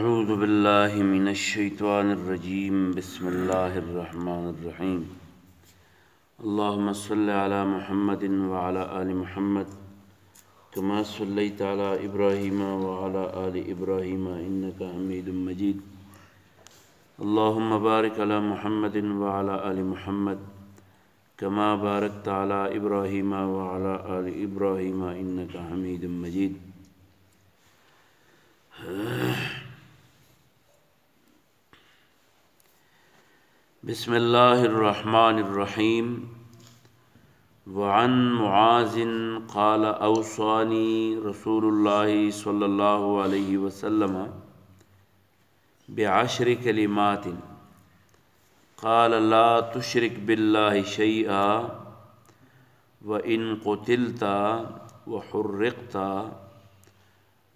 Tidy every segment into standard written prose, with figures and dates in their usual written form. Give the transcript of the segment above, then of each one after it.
أعوذ بالله من الشيطان الرجيم بسم الله الرحمن الرحيم اللهم صل على محمد وعلى آل محمد كما صليت على إبراهيم وعلى آل إبراهيم إنك حميد مجيد اللهم بارك على محمد وعلى آل محمد كما باركت على إبراهيم وعلى آل إبراهيم إنك حميد مجيد بسم الله الرحمن الرحيم وعن معاذ قال أوصاني رسول الله صلى الله عليه وسلم ب10 كلمات قال لا تشرك بالله شيئا وإن قتلت وحرقت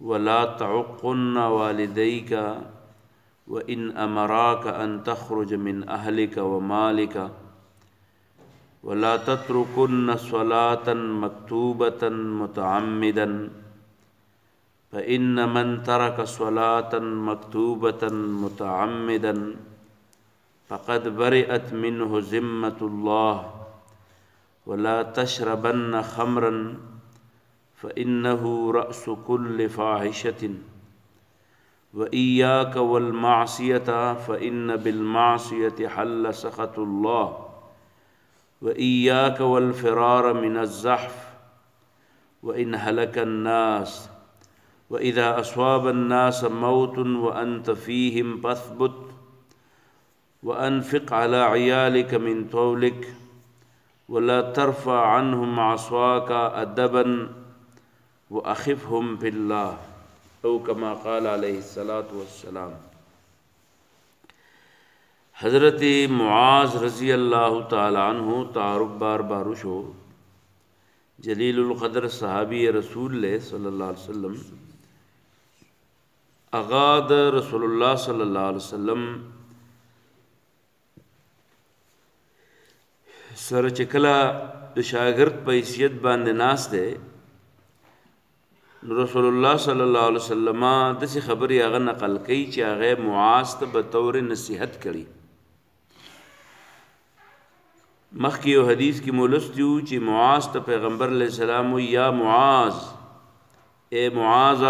ولا تعقن والديك وإن أمراك أن تخرج من أهلك ومالك ولا تتركن صلاة مكتوبة متعمدا فإن من ترك صلاة مكتوبة متعمدا فقد برئت منه ذمة الله ولا تشربن خمرا فإنه رأس كل فاحشة وإياك والمعصية فإن بالمعصية حل سخط الله وإياك والفرار من الزحف وإن هلك الناس وإذا أصاب الناس موت وأنت فيهم فاثبت وأنفق على عيالك من طولك ولا ترفع عنهم عصاك أدبا وأخفهم في الله او كما قال علیہ الصلاۃ والسلام. حضرت معاذ رضی اللہ تعالی عنہ تعارف بار بارشو جلیل القدر صحابی رسول اللہ صلی اللہ علیہ وسلم اغاد رسول اللہ صلی اللہ علیہ وسلم سر چکلا شاگرد په حیثیت باندې ناس ده رسول الله صلی الله علیه وسلم دسی خبري هغه نقل کوي چې هغه معاذ ته به طور نصیحت کړي. مخکې یو حدیث کې مولست یو چې معاذ ته پیغمبر علیه السلام یا معاذ اے معاذ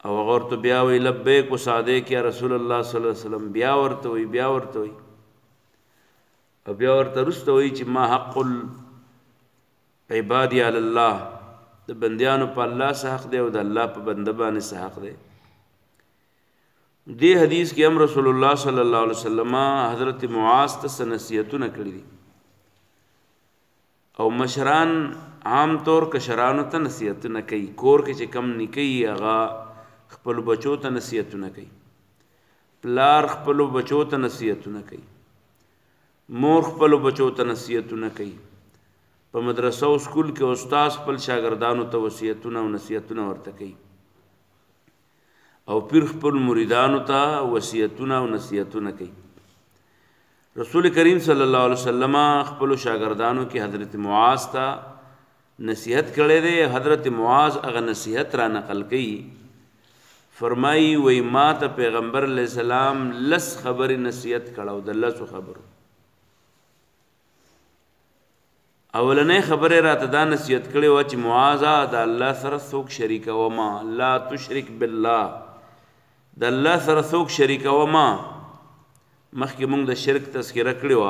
او ورته بیا وی لبیک وصادق یا رسول الله صلی الله علیه وسلم بیا ورته وی او بیا ورته رسته وی چې ما حق العباد علی الله د بندیانو په الله سره حق دی او د الله په بنده باندې سره حق دی. دې حدیث کې هم رسول الله صلی الله علیه وسلم حضرت معاذ ته نصیحتونه کړې دي او مشران عام طور کشرانو ته نصیحتونه کوي. کور کې چې کم نکي هغه خپل بچو ته نصیحتونه کوي، پلار خپل بچو ته نصیحتونه کوي، مور خپل بچو ته نصیحتونه کوي، په مدرسه او سکول کې استاد خپل شاګردانو ته وصیتونه او نصیحتونه ورته کوي او پیر خپل مریدانو ته وصیتونه او نصیحتونه کوي. رسول کریم صلی الله علیه وسلم خپل شاګردانو کې حضرت معاذ ته نصیحت کړي دي. حضرت معاذ هغه نصیحت را نقل کړي، فرمایي وای ما ته پیغمبر علیه السلام لس خبرې نصیحت کړه او د لسو خبرو اولنې خبره راته دا نصیحت کړي و چې معاذ د الله سره څوک شریک و ما لا تشرک بالله، د الله سره څوک شریک و ما. مخکې موږ د شرک تذکره کړې و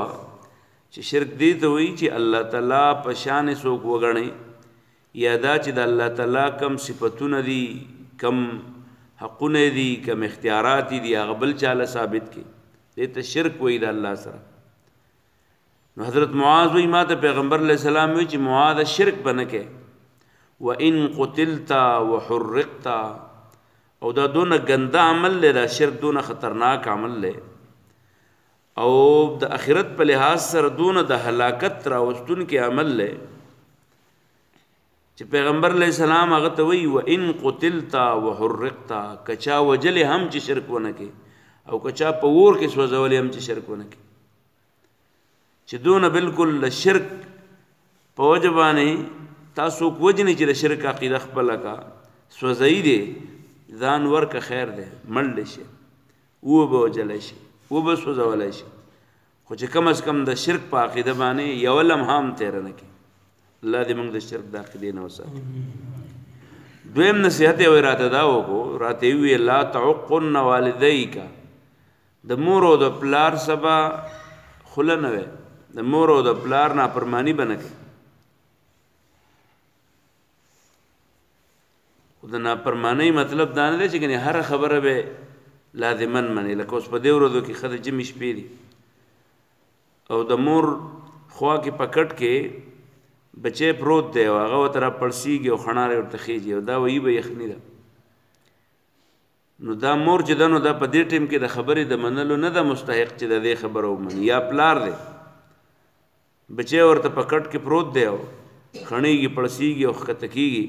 چې شرک دې ته وایي چې الله تعالی په شان څوک وګڼي یا دا چې د الله تعالی کم صفاتونه دي، کم حقونه دي، کم اختیارات دي هغه بل چاله ثابت کړي، دې ته شرک وایي د الله سره. نو حضرت معاذ وی ما ته پیغمبر علیہ السلام وی چې معاذ شرک بنکه و ان قتلت وحرقت او دا دونه ګنده عمل له شرک دونه خطرناک عمل له او د اخرت په لحاظ سره دونه د هلاکت راوستون کې عمل له چې پیغمبر علیہ السلام هغه ته وی و ان قتلت وحرقت کچا وجل هم چې شرک ونکه او کچا په ور کې سوځول هم چې شرک ونکه چې دونه بالکل شرک په وجبانه تاسو کوجنی چې شرک عقیده خپل کا سوځي دي ځان ورکه خیر دی مړ شي وبه وجلی شي وبه سوځولی شي خو چې کم از کم د شرک په عقیده باندې یوه لمحه هم تېره نه کړي الله دې موږ د شرک د عقیدې نه وساتي دویم نصیحت یې راته دا وکړو راته یې وویل لا تعقن والدیک د مور او د پلار سبا خوله نه وی د مور او د پلار نافرماني به نه کوي خو د نافرمانۍ مطلب دا نه دی چې ګنې هره خبره به لازمن منې لکه اوس په دې ورځو کې ښځه جمې شپې دي او د مور خوا کې په کټ کې بچی پروت دی او هغه ورته راپړسېږي او خڼارې ورته خېږي او دا وایي به یخني ده نو دا مور چې ده نو دا په دې ټیم کې د خبرې د منلو نه ده مستحق چې د دې خبره ومني یا پلار دی بچی ورته په کټ کې پروت دی او خڼېږي پړسېږي او ښکته کېږي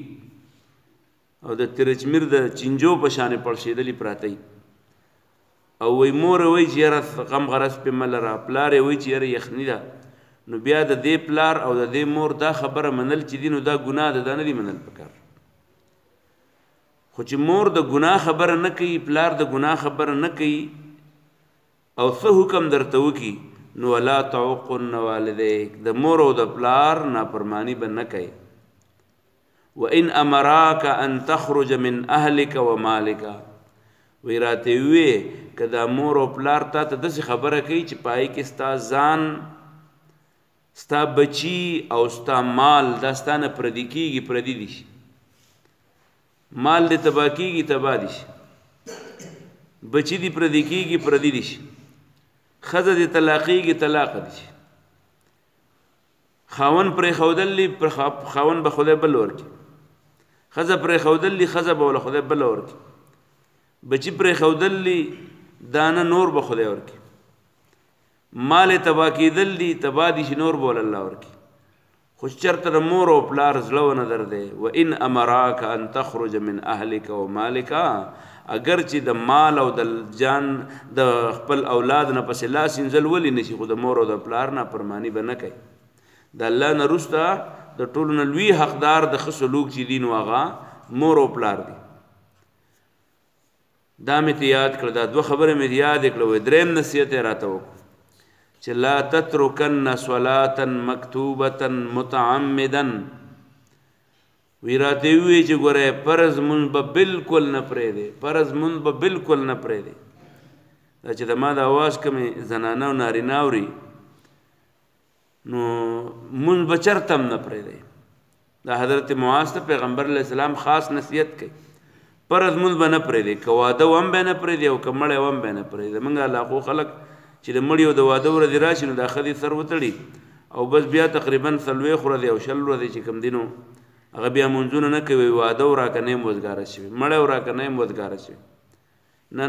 او د ترچمیر د چینجو په شانې پړسېدلي پراته او وی مور وی چې یاره غم غرض پې مه لره پلار یې وی چې یاره یخني ده نو بیا د دې پلار او د دې مور دا خبره منل چې دي نو دا ګناه ده دا نه دي منل پکار خو چې مور د ګناه خبره نه کوي پلار د ګناه خبره نه کوي او څه حکم درته وکړي نو ولا تعقن والدیک د مور او د پلار نافرماني به نه کوي وان امراک ان تخرج من اهلک ومالک وی راته وی که دا مور او پلار تا ته داسې خبره کوي چې پای کې ستا ځان ستا بچی او ستا مال دا ستا نه پردي کېږي پردي دي شي مال دې تباه کېږي تباه دي شي بچی دې پردي کېږي پردي دي شي ښځه دې طلاقېږي طلاقه دي شي خاون پرېښودل دي خاون به خدای بل ورکړي ښځه پرېښودل دي ښځه به وله خدای بله ورکړي بچی پرېښودل دي دانه نور به خدای ورکړي مال تباه کېدل دي تباه دي شي نور به ول الله ورکړي خو چېرته د مور او پلار زړه ونه دردی وان امراک ان تخرج من اهلک ومالک اگر چې د مال او د جان د خپل اولاد نه پسې لاس انځل ولې نشي خو د مور او د پلار نافرماني به نه کوي د الله نه وروسته د ټولو نه لوی حقدار د ښه سلوک چې دي نو هغه مور او پلار دي دا مې ته یاد کړه دا دوه خبرې مې یاد کړه وې درېیم نصیحت یې راته وکړو چې لا تترکن صلاة مکتوبة متعمدا وی راته وی چې ګوره فرض مونږ به بالکل نه پرېږدې فرض مونږ به بالکل نه پرېږدې دا چې د ما د اواز کمې زنانه او نارینه اوري نو مونږ به چرته هم نه پرېږدې دا حضرت معاذ ته پیغمبر علیه السلام خاص نصیحت کوي فرض مونږ به نه پرېږدې که واده هم به نه پرېږدې او که مړی هم به نه پرېږدې مونږ علاقو خلک چې د مړي او د واده ورځې راشي نو دا ښځې سر وتړي او بس بیا تقریبا 40 ورځې او 20 ورځې چې کوم دي نو هغه بیا منځونه نه کوي واده وراکه نه یم وزګاره شوي مړی وراکه نه یم وزګاره شوي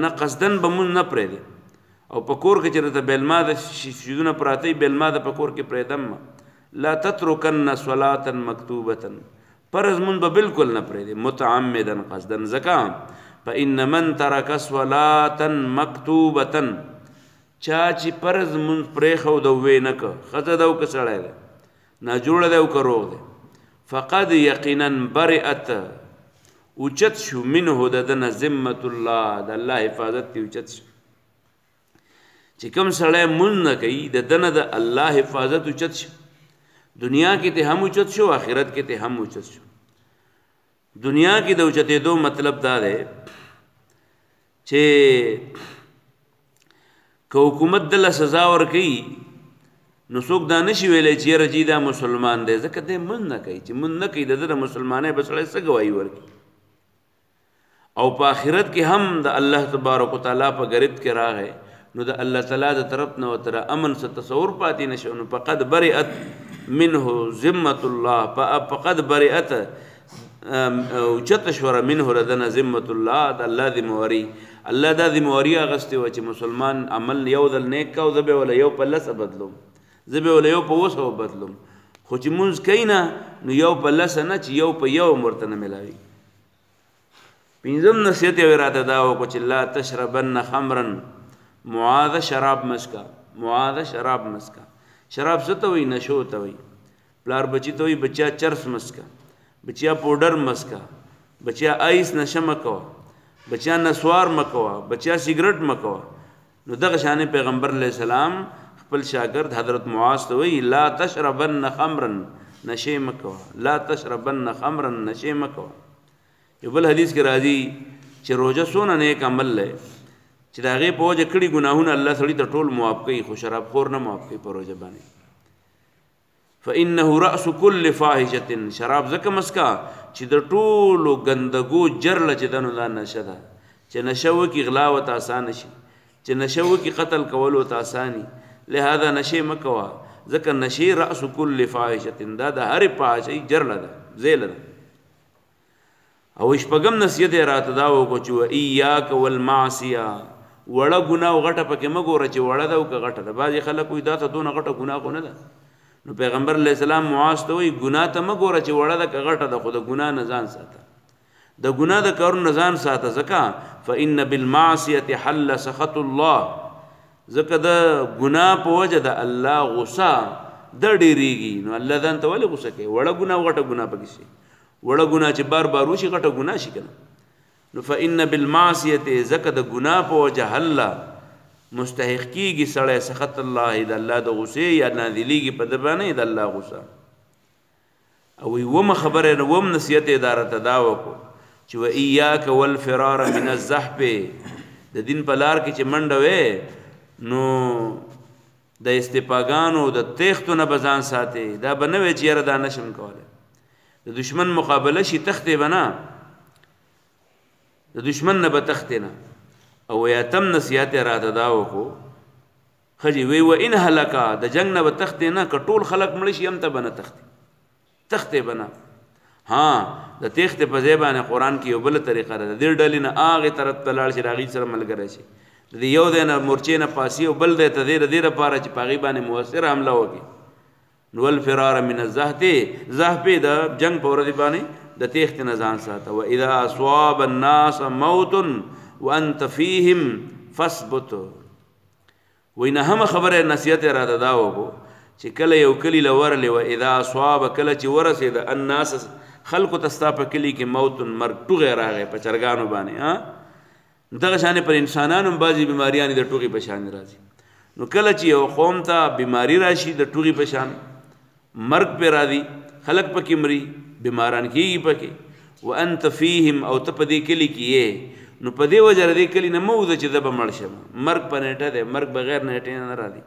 نه قصدن به مونږ نه پرېږدي او په کور کې چې راته بېلماده شیزونه پراته وي بېلماده په کور کې پرېږدم لا تترکن صلاة مکتوبة فرض مونږ به بالکل نه پرېږدي متعمدا قصدن ځکه فإن من ترک صلاة مکتوبة چا چې فرض مونږ پرېښود او ویې نه که ښځه ده او که سړی دی ناجوړه دی او که روغ دی فقد یقینا برئت اوچت شو منه د ده نه ذمة الله د الله حفاظت تی اوچت شو چې کوم سړی مونږ نه کوي د ده نه د الله حفاظت اوچت شو دنیا کې ته هم اوچت شو آخرت کې ته هم اوچت شو دنیا کې د اوچتېدو مطلب دا دی چې که حکومت دله سزا ورکوي نو څوک دا نشي ویلی چې یاره جی دا مسلمان دی ځکه دی مونږ نه کوي چې مونږ نه کوي د ده د مسلمانۍ به سړی څه ګواهي ورکړي او په آخرت کې هم د الله تبارک وتعالی په غریب کې راغی نو د الله تعالی د طرف نه ورته امن څه تصور پاتې نه شو نو فقد برئت منه ذمة الله فقد برئت اوچت شوره منه ردنه ذمة الله د الله ذمواري الله دا ذمواري اغستې وه چې مسلمان عمل یو ځل نیک کا او زه به وله یو په 10 بدلوم زه به وله یو په 100 بدلوم خو چې مونځ کوي نه نو یو په 10 نه چې یو په یو ورته نه میلاوي پنځم نصیحت یې راته دا وکړو چې لا تشربن خمرا معاذ شراب مسکا معاذ شراب مسکا شراب څه ته وایي نشو ته وایي پلار بچي ته وایي بچیا چرس مسکا بچیا پوډر مسکا بچیا آیس نشه مه کوه بچیان نسوار مکوا بچیا سیګریټ مکوا نو دغه شان پیغمبر علیہ السلام خپل شاګرد حضرت معاذ ته وی لا تشربن خمرا نشی مکوا لا تشربن خمرا نشی مکوا یو بل حدیث کې راځي چې روزه سونه نیک عمل لې چې دا غي په وجه کړي ګناهونه الله سړي ته ټول معاف کوي خو شراب خور نه معاف کوي په روزه باندې فانه راس كل فاحشه شراب زکه مسکا چې د ټولو ګندګو جرل چې دنو دا نشه ده چې نشو کې غلا او آسان شي چې نشو کې قتل کول او آسانی لہذا نشه مکوا ځکه نشي راس كل فاحشه دا د هر پاشي جرل ده زیل ده او شپږم نصیحت راته دا وکړو چې ایاک والمعصیه وړه ګناه غټه پکې مګوره چې وړه ده او غټه ده بعضی خلک وي دا ته دونه غټه ګناه کو نه ده نو پیغمبر علیہ السلام معاذ ته وی ګناه ته مګوره چې وړه ده غټه ده خو د ګناه نه ځان ساته د ګناه د کارونو نه ځان ساته ځکه فإن بالمعصیة حل سخط الله ځکه د ګناه په وجه د الله غصه د ډیریږي نو الله ځان ته ولې غصه کوي وړه ګناه غټه ګناه پکې شي وړه ګناه چې بار بار وشي غټه ګناه شي کنه نو فإن بالمعصیة ځکه د ګناه په وجه حل مستحق کیږي سړی سخط الله د الله د غصې یا نازلیږي په د باندې د الله غصه او وم خبره نو وم نصیحت اداره ته دا وکړو چې و ایاک والفرار من الزحف د دین په لار کې چې منډه وې نو د استپاګانو د تختو نه بزان ساتي دا بنوي چې یاره دا نشم کوله د دشمن مقابله شي تختې بنا د دشمن نه به تختې نه او یاتم نصیحت راته دا وکړو خجی وی و ان هلکا د جنگ نه به تختې نه کټول خلق مړ شي هم ته بنه تختې بنا ها د تختې په ځای باندې قران کې یو بل طریقه ده د ډلې نه هغه طرف ته لاړ شي راغی سره ملګری شي د یو د نه مورچې نه پاسي او بل د ته دې لپاره چې پاغي باندې موثر حمله وکړي نو الفرار من الزحف د جنگ په ورځ باندې د تختې نه ځان ساته و اذا اصاب الناس موت وانت فيهم فثبت وینه هم خبره نصیحت را ده وکړو چې کله یو کلی لورلې و اذا اصاب کله چې ورسید الناس خلق تستا په کلی کې موت مرګ ټوغه راغی په چرګانو باندې ها دغه شان پر انسانانو بعضی بیماریاں د ټوغي په شان راځي نو کله چې یو قوم ته بیماری راشي د ټوغي په شان مرګ په راځي خلق پکې مري بیماران کیږي پکې وانت فيهم او ته په دې کلی کې نو په دې وجه دې کلی نه موده چې د بمړ شم مرګ په نیټه ده مرګ بغیر نیټه نه راځي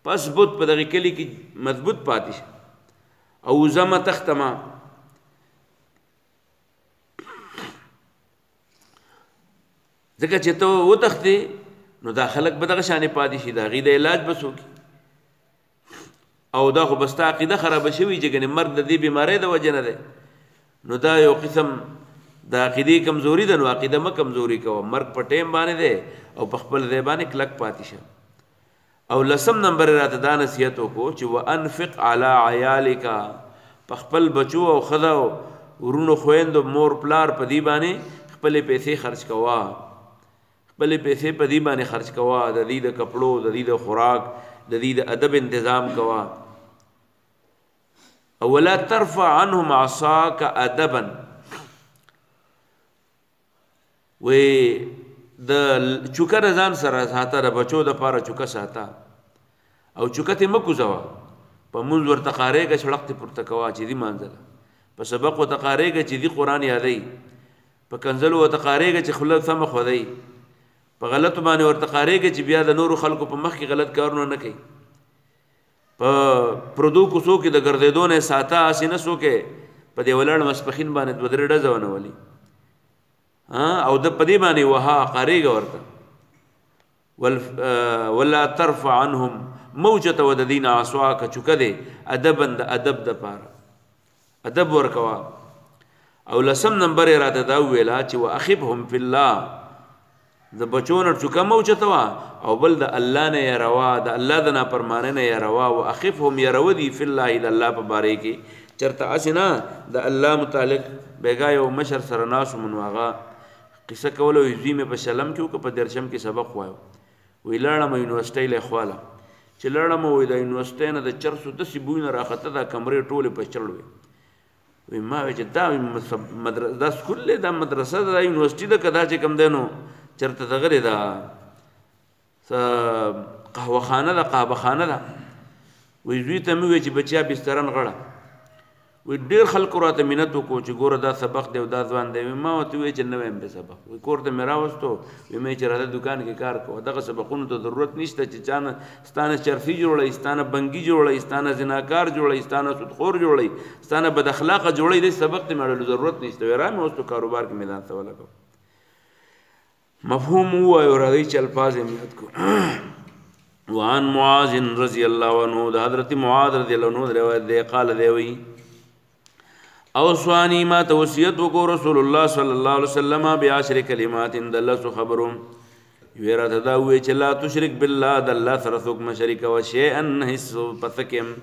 پس بوت په دغه کلی کې مضبوط پاتې شي او زما تختما ځکه چې ته و تختې نو دا خلک به دغه شانې پاتې شي د هغې د علاج به څوک او دا خو بستا عقیده خرابه شوي چې ګنې مرګ د دې بیمارۍ د وجه نه دی نو دا یو قسم د عقیدې کمزوري ده نو عقیده مه کمزوري کوه مرګ په ټیم باندې دی او په خپل ځای باندې کلک پاتې شه او لسم نمبر راته دا نصیحت وکړو چې وانفق علی عیالک په خپل بچو او ښځو ورونو خویندو مور پلار په دې باندې خپلې پیسې خرچ کوه خپلې پیسې په دې باندې خرچ کوه د دې د کپړو د دې د خوراک د دې د ادب تنظیم کوه او ولا ترفع عنهم عصاک ادبا وی د چوکه ځان سره ساته د بچو د پاره چوکه ساته او چوکه ته مکوزوا په مونږ ورته قاریګه شړقت پورته کوا چې دی مانځله په سبق او تقاریګه چې دی قران یادای په کنزل او تقاریګه چې خلک سم خدای په غلط باندې ورته قاریګه چې بیا د نور خلکو په مخ کې غلط کارونه نه کوي په پردو کوسو کې د ګرځېدو نه ساته اسینه سو کې په دی ولړ مسپخین باندې بدر ډزونه ولي او د پدی باندې وها قاریګه ورته ولا ترفع عنهم موجه وددین عصواک چوکه دے ادبا د ادب د پاره ادب ورکوا او لسم نمبر راته دا ویلا چې واخبهم فی الله د بچون چوکه موجه توا او بل د الله نه يروا د الله د نافرمانه نه يروا واخفهم يرودي فی الله د الله په باره کې چرته اسنا د الله متعلق بیگا یو مشر سره ناس منواغه قصه کوله وی مې په شلم کې په درشم کې سبق وایو وی لاړم یونیورسيټي له خواله چې لاړم وی د یونیورسيټي نه د چرسو د سیبونه راخته د کمرې ټوله په چړلوي وی ما وی چې دا سکول دی دا مدرسه ده دا یونیورسټي ده که دا چې کوم دی نو چېرته دغه دی دا قهوه خانه ده قهوه خانه ده وی زوی ته مې وویل چې بچیا بستره نغړه وی ډېر خلکو راته منت وکړو چې ګوره دا سبق دی او دا ځوان دی ما ورته وویل چې نه وایم به سبق وی کور ته مې راوستو وی مې چې راته دوکان کې کار کوه دغه سبقونو ته ضرورت نشته چې چانه ستانه چرفي جوړوي ستانه بنګي جوړوي ستانه زناکار جوړوي ستانه سودخور جوړوي ستانه بد اخلاقه جوړوي دې سبق ته مې ضرورت نشته وی را مې اوس تو کاروبار کې میدان ته ولګو مفهوم ووایو راځئ چې الفاظ یې یاد کړو وعن معاذ رضی الله عنه د حضرت معاذ رضی الله عنه روایت دی قال دی وی اوصانی ما توصیت وکړو رسول الله صلی الله علیه وسلم بعشر کلمات دلس خبرهم ویرا ته دا وی چې لا تشرک بالله د الله سره څوک مشرک او شیئا هیڅ پتکم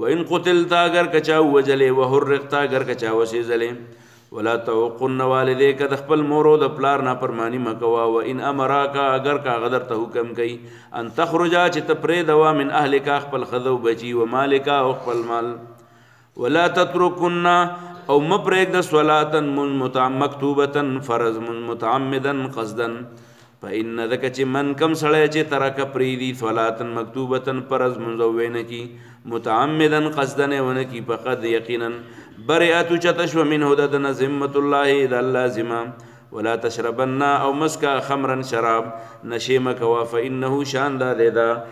وان قتلت اگر کچا وجلې وحرقت اگر کچا وسیزلې ولا توقن والديك د خپل مور او د پلار نافرمانی مکوا و ان امراک اگر کا غدر ته حکم کوي ان تخرج چې تپری دوا من اهلک خپل خذو بچي و مالک او خپل مال ولا تتركن او مبرک د صلاه مکتوبه فرض متعمدا قصدا فان ذک چې من کم سړی چې ترک پریدي صلاه مکتوبه فرض منزوینه کی متعمدا قصدا ونه کی فقد یقینا برئت چتشو منه ددن ذمت الله اذا لازما ولا تشربن او مسكا خمرا شراب نشيم كوا فانه شان دا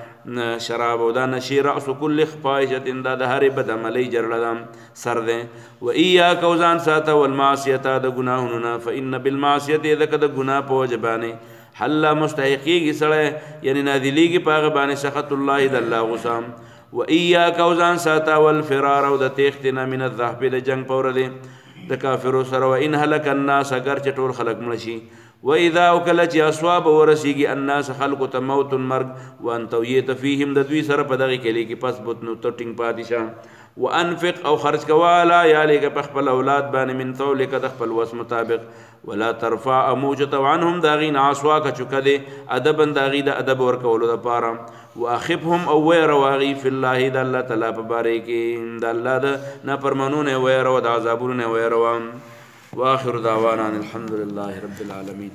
شراب او دا نشي راس كل خفاجه دا هر بدعملي جرلدم سر ده واياك وزان سات والمعصيه دا گناهونه فان بالمعصيه ذك دا گناه پوجبانه حل مستحقي سړی یعنی نادلیږي پاغه باندې سخط الله د الله غصام و اياك وزان ساتا والفرار او د تختنا من الذهب د جنگ پور دي د کافرو سره و ان هلك الناس اگر چټول خلق ملشي و اذا وكلت اصواب ورسيږي الناس خلق تموت مرغ وانت يت فيهم د دوی سره په دغه کې لیکي پس بوتنو ټټینګ پادشاه وانفق او خرج کوالا یا لګ په خپل اولاد باندې من ثولک د خپل وس مطابق ولا ترفع موجت عنهم داغین عصوا کا چکده ادب داغی د ادب ور کولو د پاره واخفهم او ويرواغي في الله د الله تعالی په باره کې د الله د نافرمانونه ويرو د عذابونه ويرو واخر دعوانا الحمد لله رب العالمين